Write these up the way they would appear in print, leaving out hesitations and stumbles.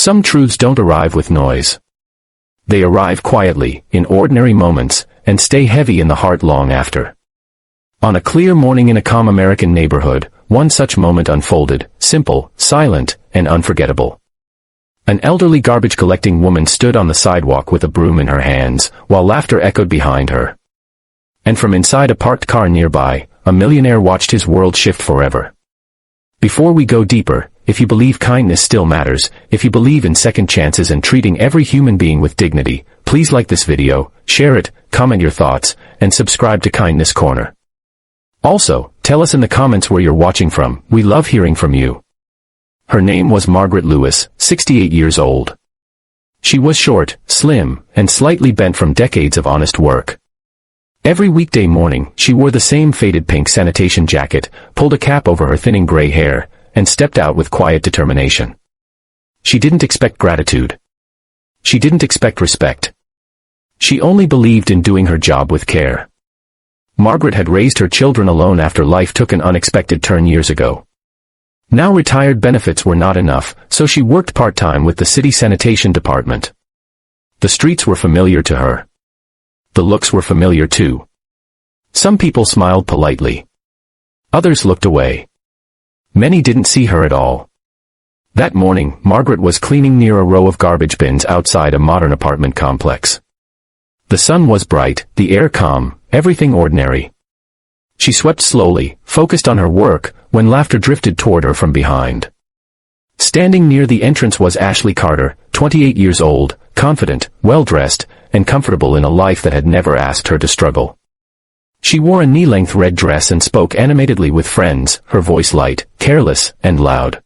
Some truths don't arrive with noise. They arrive quietly, in ordinary moments, and stay heavy in the heart long after. On a clear morning in a calm American neighborhood, one such moment unfolded, simple, silent, and unforgettable. An elderly garbage-collecting woman stood on the sidewalk with a broom in her hands, while laughter echoed behind her. And from inside a parked car nearby, a millionaire watched his world shift forever. Before we go deeper, if you believe kindness still matters, if you believe in second chances and treating every human being with dignity, please like this video, share it, comment your thoughts, and subscribe to Kindness Corner. Also, tell us in the comments where you're watching from. We love hearing from you. Her name was Margaret Lewis, 68 years old. She was short, slim, and slightly bent from decades of honest work. Every weekday morning, she wore the same faded pink sanitation jacket, pulled a cap over her thinning gray hair, and stepped out with quiet determination. She didn't expect gratitude. She didn't expect respect. She only believed in doing her job with care. Margaret had raised her children alone after life took an unexpected turn years ago. Now retired benefits were not enough, so she worked part-time with the city sanitation department. The streets were familiar to her. The looks were familiar too. Some people smiled politely. Others looked away. Many didn't see her at all. That morning, Margaret was cleaning near a row of garbage bins outside a modern apartment complex. The sun was bright, the air calm, everything ordinary. She swept slowly, focused on her work, when laughter drifted toward her from behind. Standing near the entrance was Ashley Carter, 28 years old, confident, well-dressed, and comfortable in a life that had never asked her to struggle. She wore a knee-length red dress and spoke animatedly with friends, her voice light, careless, and loud.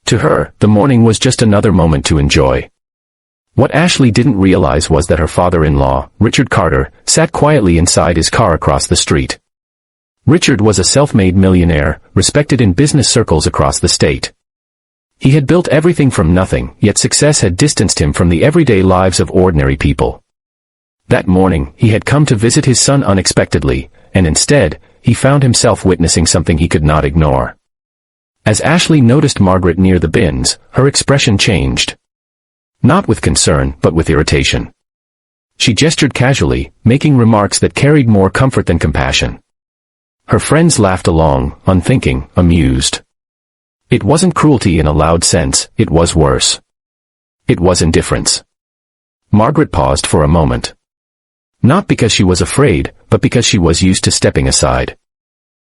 To her, the morning was just another moment to enjoy. What Ashley didn't realize was that her father-in-law, Richard Carter, sat quietly inside his car across the street. Richard was a self-made millionaire, respected in business circles across the state. He had built everything from nothing, yet success had distanced him from the everyday lives of ordinary people. That morning, he had come to visit his son unexpectedly, and instead, he found himself witnessing something he could not ignore. As Ashley noticed Margaret near the bins, her expression changed. Not with concern, but with irritation. She gestured casually, making remarks that carried more comfort than compassion. Her friends laughed along, unthinking, amused. It wasn't cruelty in a loud sense, it was worse. It was indifference. Margaret paused for a moment. Not because she was afraid, but because she was used to stepping aside.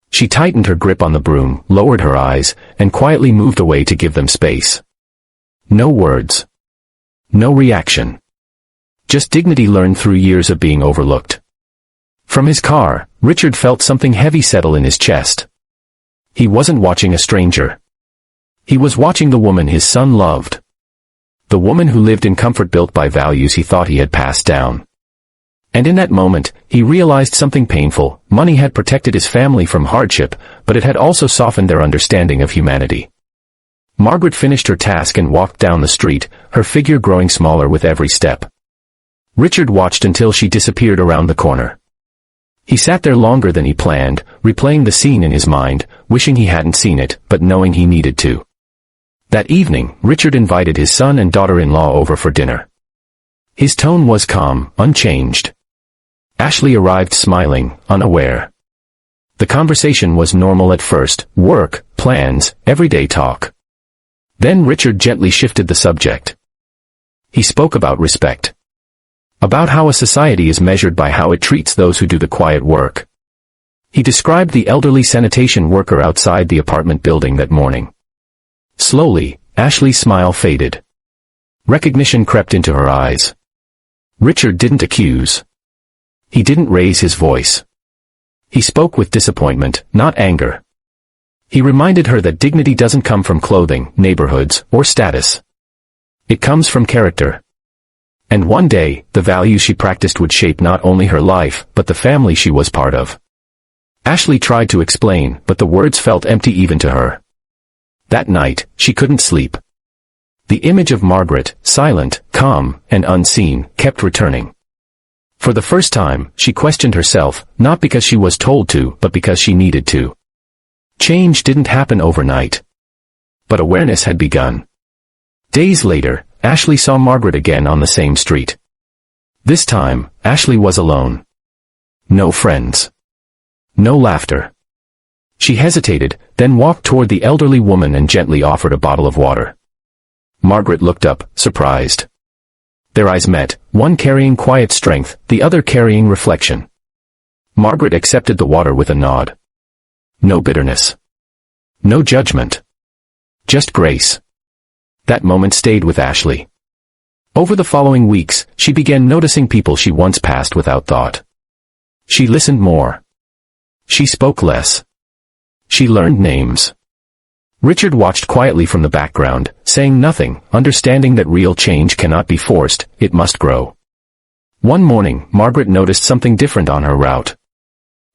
She tightened her grip on the broom, lowered her eyes, and quietly moved away to give them space. No words. No reaction. Just dignity learned through years of being overlooked. From his car, Richard felt something heavy settle in his chest. He wasn't watching a stranger. He was watching the woman his son loved. The woman who lived in comfort built by values he thought he had passed down. And in that moment, he realized something painful. Money had protected his family from hardship, but it had also softened their understanding of humanity. Margaret finished her task and walked down the street, her figure growing smaller with every step. Richard watched until she disappeared around the corner. He sat there longer than he planned, replaying the scene in his mind, wishing he hadn't seen it, but knowing he needed to. That evening, Richard invited his son and daughter-in-law over for dinner. His tone was calm, unchanged. Ashley arrived smiling, unaware. The conversation was normal at first, work, plans, everyday talk. Then Richard gently shifted the subject. He spoke about respect. About how a society is measured by how it treats those who do the quiet work. He described the elderly sanitation worker outside the apartment building that morning. Slowly, Ashley's smile faded. Recognition crept into her eyes. Richard didn't accuse. He didn't raise his voice. He spoke with disappointment, not anger. He reminded her that dignity doesn't come from clothing, neighborhoods, or status. It comes from character. And one day, the values she practiced would shape not only her life, but the family she was part of. Ashley tried to explain, but the words felt empty even to her. That night, she couldn't sleep. The image of Margaret, silent, calm, and unseen, kept returning. For the first time, she questioned herself, not because she was told to, but because she needed to. Change didn't happen overnight. But awareness had begun. Days later, Ashley saw Margaret again on the same street. This time, Ashley was alone. No friends. No laughter. She hesitated, then walked toward the elderly woman and gently offered a bottle of water. Margaret looked up, surprised. Their eyes met, one carrying quiet strength, the other carrying reflection. Margaret accepted the water with a nod. No bitterness. No judgment. Just grace. That moment stayed with Ashley. Over the following weeks, she began noticing people she once passed without thought. She listened more. She spoke less. She learned names. Richard watched quietly from the background, saying nothing, understanding that real change cannot be forced, it must grow. One morning, Margaret noticed something different on her route.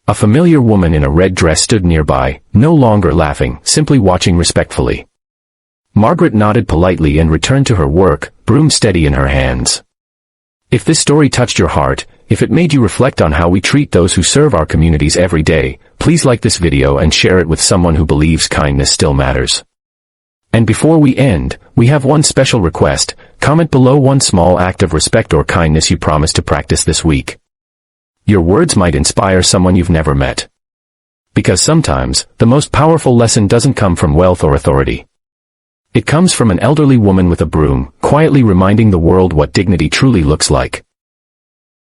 A familiar woman in a red dress stood nearby, no longer laughing, simply watching respectfully. Margaret nodded politely and returned to her work, broom steady in her hands. If this story touched your heart, if it made you reflect on how we treat those who serve our communities every day, please like this video and share it with someone who believes kindness still matters. And before we end, we have one special request: comment below one small act of respect or kindness you promise to practice this week. Your words might inspire someone you've never met. Because sometimes, the most powerful lesson doesn't come from wealth or authority. It comes from an elderly woman with a broom, quietly reminding the world what dignity truly looks like.